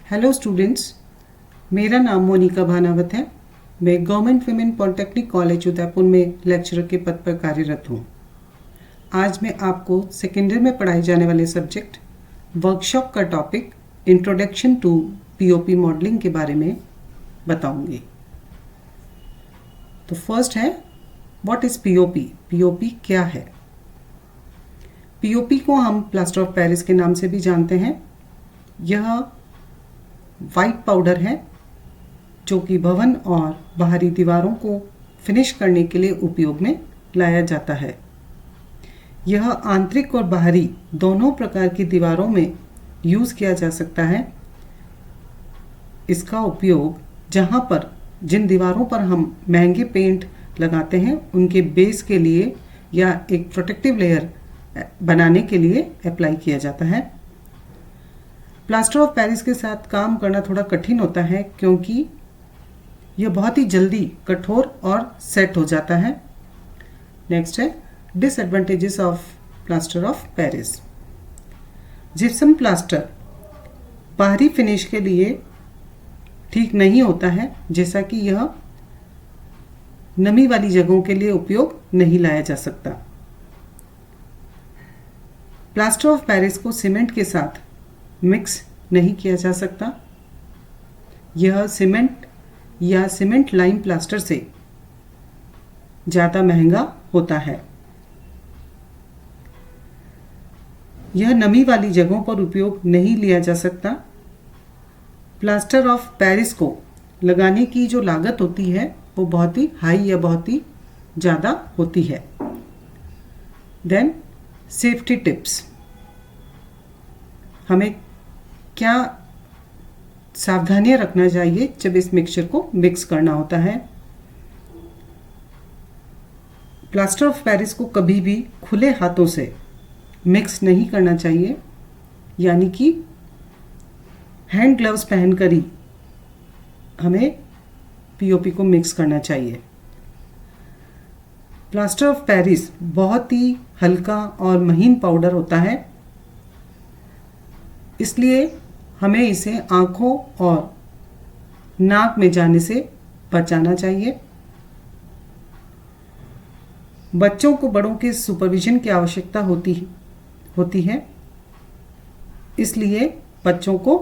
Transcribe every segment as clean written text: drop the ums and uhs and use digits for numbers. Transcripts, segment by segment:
Hello students, मेरा नाम मोनिका भानावत है। मैं government women polytechnic college Udaipur में लेक्चरर के पद पर कार्यरत हूँ। आज मैं आपको सेकेंड ईयर में पढ़ाए जाने वाले सब्जेक्ट वर्कशॉप का topic introduction to POP modelling के बारे में बताऊंगी। तो फर्स्ट है, व्हाट इज़ पीओपी? पीओपी क्या है? पीओपी को हम प्लास्टर ऑफ पेरिस के नाम से भी जानते हैं। यह वाइट पाउडर है जो कि भवन और बाहरी दीवारों को फिनिश करने के लिए उपयोग में लाया जाता है। यह आंतरिक और बाहरी दोनों प्रकार की दीवारों में यूज़ किया जा सकता है। इसका उपयोग जहाँ पर जिन दीवारों पर हम महंगे पेंट लगाते हैं उनके बेस के लिए या एक प्रोटेक्टिव लेयर बनाने के लिए अप्लाई किया जाता है। प्लास्टर ऑफ पेरिस के साथ काम करना थोड़ा कठिन होता है क्योंकि यह बहुत ही जल्दी कठोर और सेट हो जाता है। नेक्स्ट है disadvantages of plaster of Paris. Gypsum plaster बाहरी फिनिश के लिए ठीक नहीं होता है, जैसा कि यह नमी वाली जगहों के लिए उपयोग नहीं लाया जा सकता। प्लास्टर ऑफ पेरिस को सीमेंट के साथ मिक्स नहीं किया जा सकता। यह सीमेंट या सीमेंट लाइम प्लास्टर से ज़्यादा महंगा होता है। यह नमी वाली जगहों पर उपयोग नहीं लिया जा सकता। प्लास्टर ऑफ पेरिस को लगाने की जो लागत होती है वो बहुत ही हाई या बहुत ही ज़्यादा होती है। देन सेफ्टी टिप्स, हमें क्या सावधानियां रखना चाहिए जब इस मिक्सचर को मिक्स करना होता है। प्लास्टर ऑफ पेरिस को कभी भी खुले हाथों से मिक्स नहीं करना चाहिए, यानी कि हैंड ग्लव्स पहनकर ही हमें पीओपी को मिक्स करना चाहिए। प्लास्टर ऑफ पेरिस बहुत ही हल्का और महीन पाउडर होता है, इसलिए हमें इसे आँखों और नाक में जाने से बचाना चाहिए। बच्चों को बड़ों के सुपरविजन की आवश्यकता होती है, इसलिए बच्चों को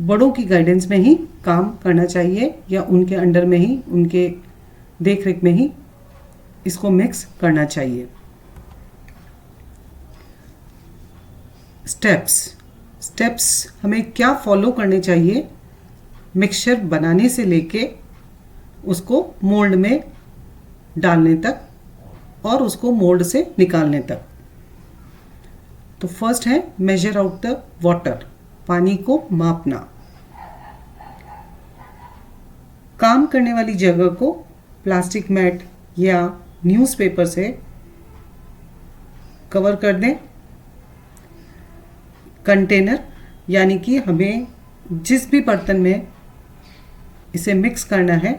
बड़ों की गाइडेंस में ही काम करना चाहिए या उनके अंडर में ही, उनके देखरेख में ही इसको मिक्स करना चाहिए। स्टेप्स हमें क्या फॉलो करने चाहिए मिक्सचर बनाने से लेके उसको मोल्ड में डालने तक और उसको मोल्ड से निकालने तक। तो फर्स्ट है मेजर आउट द वाटर, पानी को मापना। काम करने वाली जगह को प्लास्टिक मैट या न्यूज़पेपर से कवर कर दें। कंटेनर, यानी कि हमें जिस भी बर्तन में इसे मिक्स करना है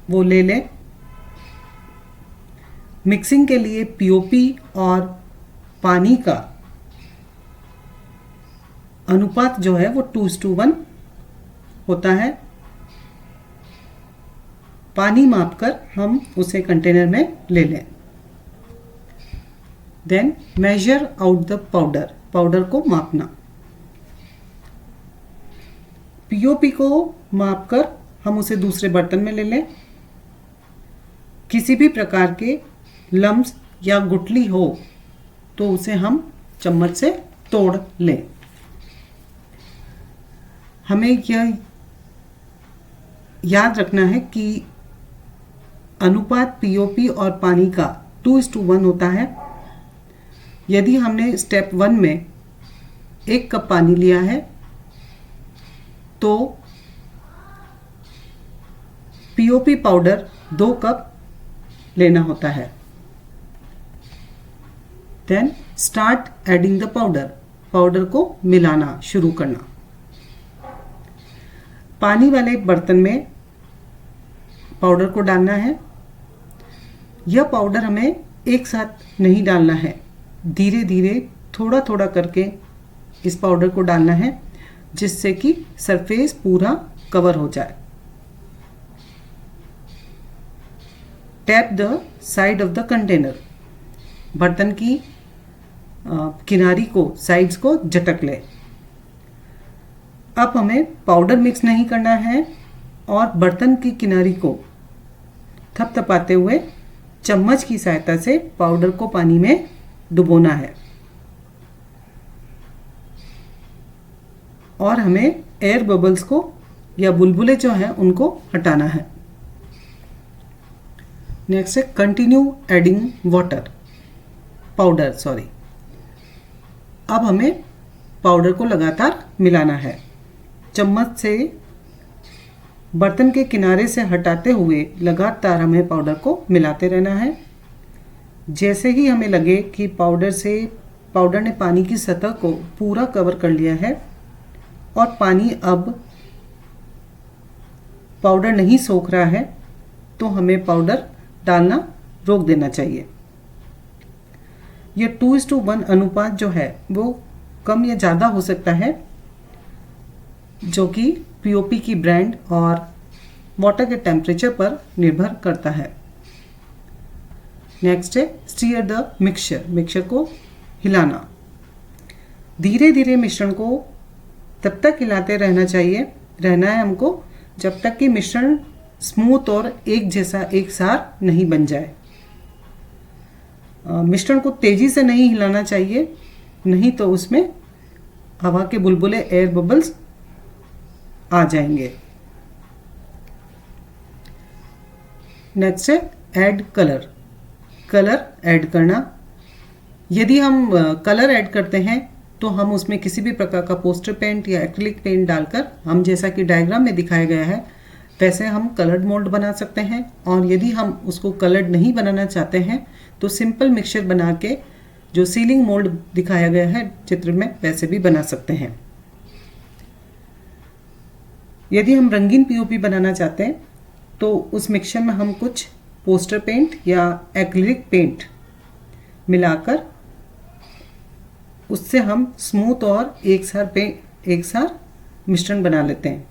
वो ले लें। मिक्सिंग के लिए पीओपी और पानी का अनुपात जो है वो 2:1 होता है। पानी मापकर हम उसे कंटेनर में ले लें। Then measure out the powder को मापना। पीओपी को मापकर हम उसे दूसरे बर्तन में ले लें। किसी भी प्रकार के लम्स या गुठली हो तो उसे हम चम्मच से तोड़ लें। हमें यह याद रखना है कि अनुपात पीओपी और पानी का 2:1 होता है। यदि हमने स्टेप 1 में 1 कप पानी लिया है तो पीओपी पाउडर 2 कप लेना होता है। Then start adding the powder को मिलाना शुरू करना। पानी वाले बर्तन में पाउडर को डालना है। यह पाउडर हमें एक साथ नहीं डालना है, धीरे धीरे थोड़ा थोड़ा करके इस पाउडर को डालना है। जिससे कि सरफेस पूरा कवर हो जाए। Tap the side of the container, बर्तन की किनारी को, साइड्स को झटक ले। अब हमें पाउडर मिक्स नहीं करना है और बर्तन की किनारी को थपथपाते हुए चम्मच की सहायता से पाउडर को पानी में डुबोना है और हमें एयर बबल्स को या बुलबुले जो हैं उनको हटाना है। नेक्स्ट है continue adding water, powder sorry. अब हमें पाउडर को लगातार मिलाना है। चम्मच से बर्तन के किनारे से हटाते हुए लगातार हमें पाउडर को मिलाते रहना है। जैसे ही हमें लगे कि पाउडर ने पानी की सतह को पूरा कवर कर लिया है और पानी अब पाउडर नहीं सोख रहा है, तो हमें पाउडर डालना रोक देना चाहिए। ये 2:1 अनुपात जो है वो कम या ज़्यादा हो सकता है, जो कि पीओपी की ब्रांड और वाटर के टेम्परेचर पर निर्भर करता है। नेक्स्ट है स्टीयर द मिक्सचर, मिक्सचर को हिलाना। धीरे धीरे मिश्रण को तब तक हिलाते रहना है हमको जब तक कि मिश्रण स्मूथ और एक जैसा एक सार नहीं बन जाए। मिश्रण को तेजी से नहीं हिलाना चाहिए, नहीं तो उसमें हवा के बुलबुले, एयर बबल्स आ जाएंगे। नेक्स्ट है ऐड कलर, कलर ऐड करना। यदि हम कलर ऐड करते हैं तो हम उसमें किसी भी प्रकार का पोस्टर पेंट या एक्रिलिक पेंट डालकर, हम जैसा कि डायग्राम में दिखाया गया है वैसे हम कलर्ड मोल्ड बना सकते हैं। और यदि हम उसको कलर्ड नहीं बनाना चाहते हैं तो सिंपल मिक्सचर बना के जो सीलिंग मोल्ड दिखाया गया है चित्र में वैसे भी बना सकते हैं। यदि हम रंगीन पीओपी बनाना चाहते हैं तो उस मिक्सचर में हम कुछ पोस्टर पेंट या एक्रिलिक पेंट मिलाकर उससे हम स्मूथ और एक सार मिश्रण बना लेते हैं।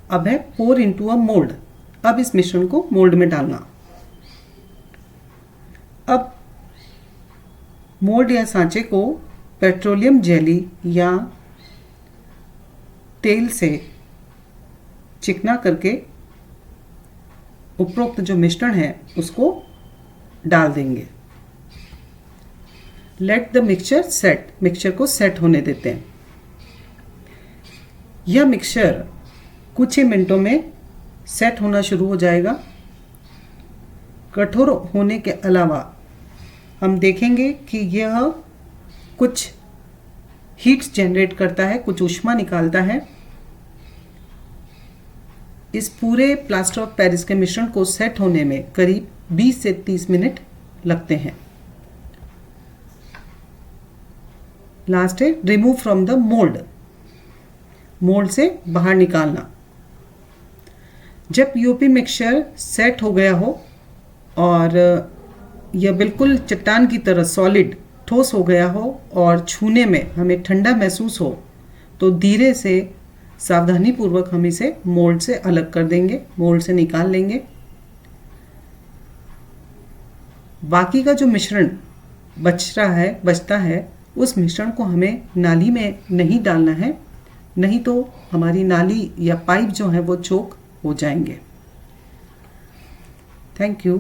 अब है पोर इनटू अ मोल्ड। अब इस मिश्रण को मोल्ड में डालना। अब मोल्ड या सांचे को पेट्रोलियम जेली या तेल से चिकना करके उपरोक्त जो मिश्रण है उसको डाल देंगे। Let the mixture set, mixture को सेट होने देते हैं। यह मिक्सचर कुछ ही मिनटों में सेट होना शुरू हो जाएगा। कठोर होने के अलावा हम देखेंगे कि यह कुछ हीट्स जनरेट करता है, कुछ ऊष्मा निकालता है। इस पूरे प्लास्टर ऑफ पेरिस के मिश्रण को सेट होने में करीब 20 से 30 मिनट लगते हैं। लास्ट है remove from the mould, mould से बाहर निकालना। जब पीओपी मिक्सचर सेट हो गया हो और यह बिल्कुल चट्टान की तरह सॉलिड ठोस हो गया हो और छूने में हमें ठंडा महसूस हो तो धीरे से सावधानी पूर्वक हम इसे मोल्ड से अलग कर देंगे, मोल्ड से निकाल लेंगे। बाकी का जो मिश्रण बचता है उस मिश्रण को हमें नाली में नहीं डालना है, नहीं तो हमारी नाली या पाइप जो है वो चोक हो जाएंगे। Thank you.